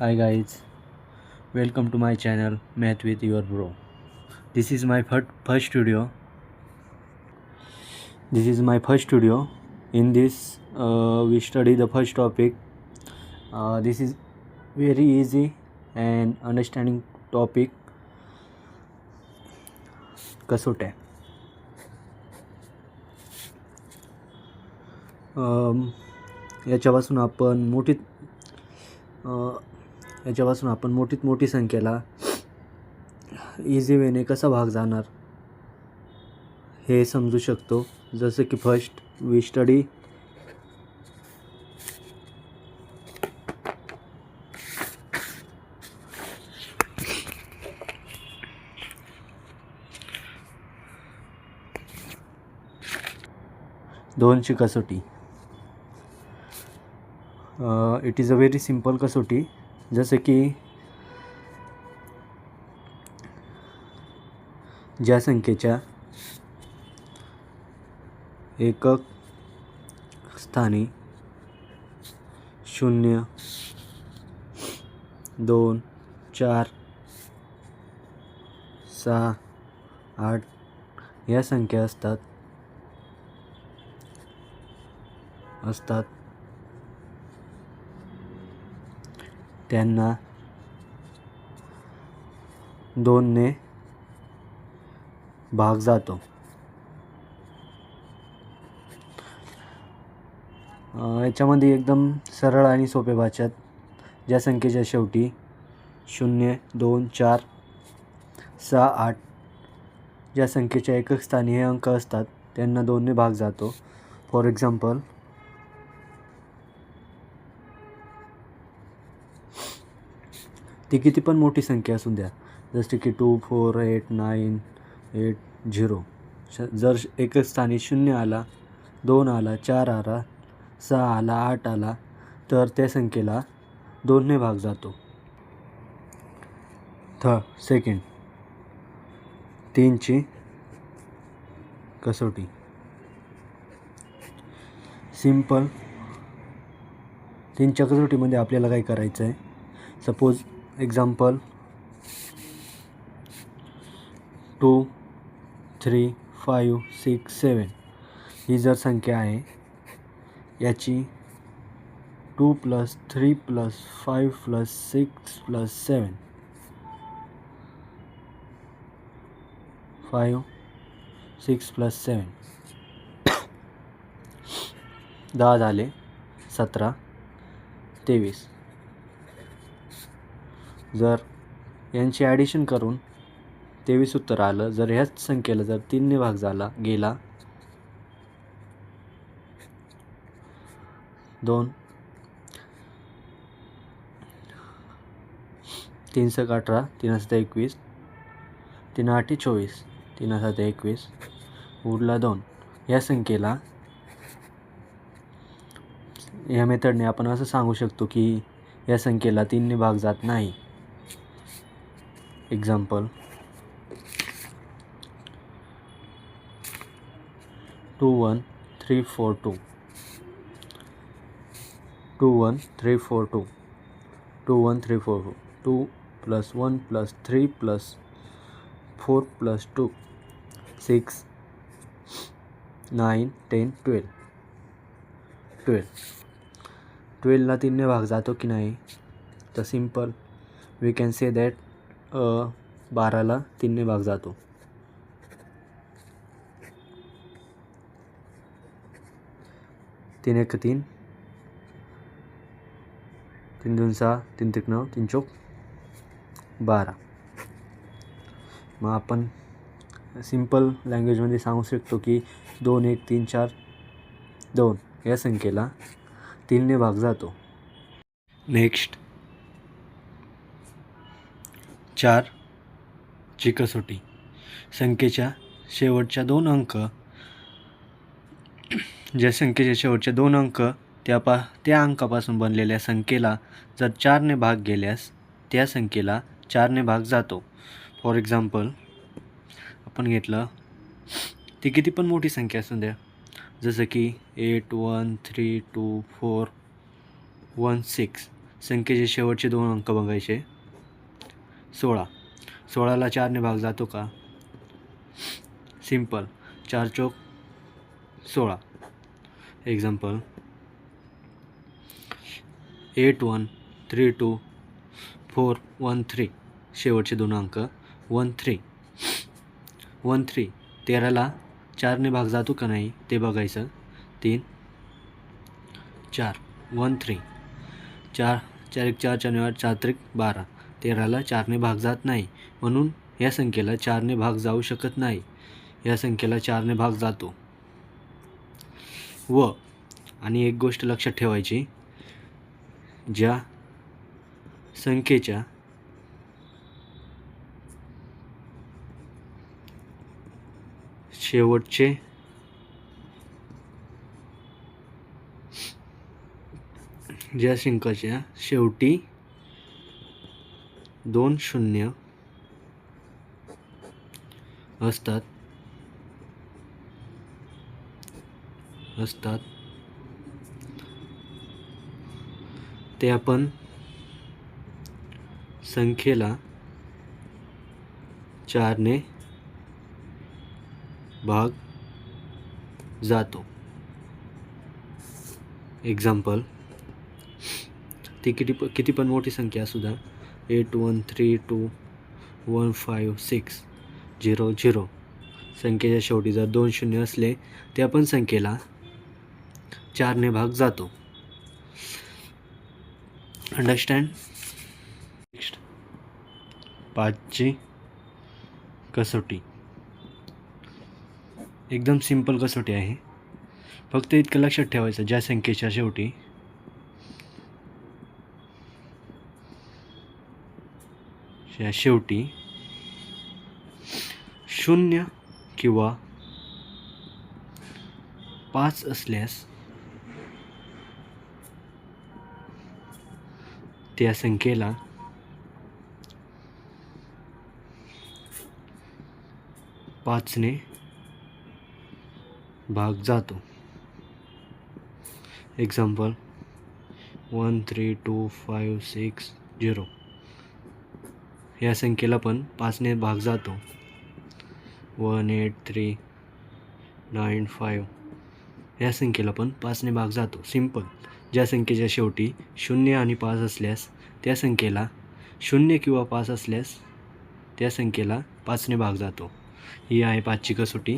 Hi guys, welcome to my channel Math with your bro. This is my first studio. In this, we study the first topic. This is very easy and understanding topic. कसोट्या. याच्यापासून आपण मोठी संख्येला easy वेने कसा भाग जाणार हे समजू शकतो. जसं की फर्स्ट वी स्टडी दोनची कसोटी. It is a very simple कसोटी. जसे की ज्या संख्येच्या एकक स्थानी 0, 2, 4, 6, 8 या संख्या असतात त्यांना 2 ने भाग जातो. याच्यामध्ये एकदम सरळ आणि सोपे भाषेत ज्या संख्येच्या शेवटी 0, 2, 4, 6, 8 ज्या संख्येच्या एकक स्थानी हे अंक असतात त्यांना 2 ने भाग जातो. फॉर एक्झाम्पल ती किती पण मोठी संख्या असू द्या, जसे की 2, 4, 8, 9, 8, 0. जर एकक स्थानी 0 आला, 2 आला, 4 आला, 6 आला, 8 आला तर त्या संख्येला 2 ने भाग जातो. सेकंड 3ची कसोटी. सिंपल 3च्या कसोटीमध्ये आपल्याला काय करायचं आहे. सपोज एक्झाम्पल 2, 3, 5, 6, 7 ही जर संख्या आहे, याची 2 + 3 + 5 + 6 + 7 5, 6 + 7 10 झाले, 17, 23. जर यांची ॲडिशन करून 23 उत्तर आलं. जर ह्याच संख्येला जर 3 ने भाग गेला 2 3 × 18, 3 × 21, 3 × 8 = 24, 3 × 7 = 21, उरला 2. या संख्येला या मेथडने आपण असं सांगू शकतो की या संख्येला 3 ने भाग जात नाही. एक्झाम्पल 2, 1, 3, 4, 2 2, 1, 3, 4, 2 2, 1, 3, 4, 2 + 1 + 3 + 4 + 2 6, 9, 10, 12 12ला 3 ने भाग जातो की नाही. तर simple we can say that 12ला 3 ने भाग जातो. 3 × 1 = 3, 3 × 2 = 6, 3 × 3 = 9, 3 × 4 = 12. मग आपण सिंपल लँग्वेजमध्ये सांगू शकतो की 2, 1, 3, 4, 2 या संख्येला 3 ने भाग जातो. नेक्स्ट 4ची कसोटी. संख्येच्या शेवटच्या 2 अंक ज्या संख्येचे शेवटचे 2 अंक त्या अंकापासून बनलेल्या संख्येला जर 4 ने भाग गेल्यास त्या संख्येला 4 ने भाग जातो. फॉर एक्झाम्पल आपण घेतलं ती किती पण मोठी संख्या असू द्या, जसं की 8, 1, 3, 2, 4, 1, 6 संख्येचे शेवटचे 2 अंक बघायचे. 16. 16ला 4ने भाग जातो का? सिंपल. 4 चौक 16. एक्झाम्पल 8132 शेवटचे 2 अंक 13. 13ला 4ने भाग जातो का नाही ते बघायचं. 3 4 13. 4 4 1 4 4 8 4 3 12. 13ला 4ने भाग जात नाही, म्हणून या संख्येला 4ने भाग जाऊ शकत नाही. या संख्येला 4ने भाग जातो. व आणि एक गोष्ट लक्षात ठेवायची, ज्या संख्येच्या शेवटचे शेवटी 2 शून्य असतात ते आपण संख्येला 4ने भाग जातो. एक्झाम्पल, ती किती पण मोठी संख्या असू द्या, 8132156000. संख्येच्या शेवटी जर 2 शून्य असले त्या पण संख्येला 4ने भाग जातो. अंडरस्टँड? नेक्स्ट, 5ची कसोटी. एकदम सिंपल कसोटी आहे. फक्त इतकं लक्षात ठेवायचं, ज्या संख्येच्या शेवटी शेवटी 0 किंवा 5 असल्यास त्या संख्येला 5ने भाग जातो. एक्झाम्पल 132560. या संख्येला पण 5ने भाग जातो. 18395. या संख्येला पण 5ने भाग जातो. सिंपल. ज्या संख्येच्या शेवटी 0 आणि 5 असल्यास त्या संख्येला 0 किंवा 5 असल्यास त्या संख्येला 5ने भाग जातो. ही आहे 5ची कसोटी.